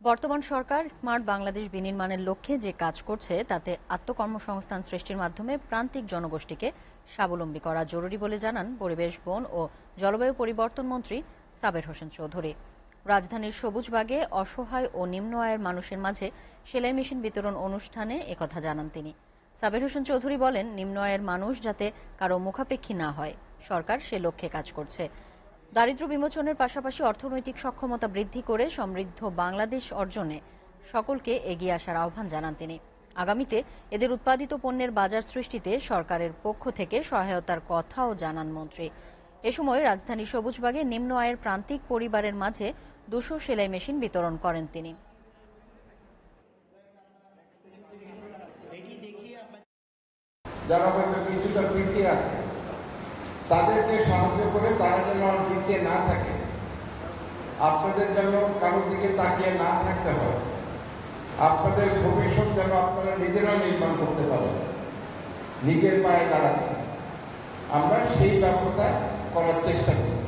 বর্তমান সরকার স্মার্ট বাংলাদেশ বিনির্মাণের লক্ষ্যে যে কাজ করছে তাতে আত্মকর্মসংস্থান সৃষ্টির মাধ্যমে প্রান্তিক জনগোষ্ঠীকে স্বাবলম্বী করা জরুরি বলে জানান পরিবেশ, বন ও জলবায়ু পরিবর্তন মন্ত্রী সাবের হোসেন চৌধুরী। রাজধানীর সবুজবাগে অসহায় ও নিম্ন আয়ের মানুষের মাঝে সেলাই মেশিন বিতরণ অনুষ্ঠানে একথা জানান তিনি। সাবের হোসেন চৌধুরী বলেন, নিম্ন আয়ের মানুষ যাতে কারো মুখাপেক্ষী না হয়, সরকার সে লক্ষ্যে কাজ করছে। দারিদ্র্য বিমোচনের পাশাপাশি অর্থনৈতিক সক্ষমতা বৃদ্ধি করে সমৃদ্ধ বাংলাদেশ অর্জনে সকলকে এগিয়ে আসার আহ্বান জানান তিনি। আগামীতে এদের উৎপাদিত পণ্যের বাজার সৃষ্টিতে সরকারের পক্ষ থেকে সহায়তার কথাও জানান মন্ত্রী। এ সময় রাজধানীর সবুজবাগে নিম্ন আয়ের প্রান্তিক পরিবারের মাঝে 200 সেলাই মেশিন বিতরণ করেন তিনি। যারা হয়তো কিছুটা পিছিয়ে আছে তাদেরকে সাহায্য করে তারা যেন আর পিছিয়ে না থাকে, আপনাদের যেন কারোর দিকে তাকিয়ে না থাকতে হয়, আপনাদের ভবিষ্যৎ যেন আপনারা নিজেরা নির্মাণ করতে পারেন, নিজের পায়ে দাঁড়াচ্ছে, আমরা সেই ব্যবস্থা করার চেষ্টা করছি।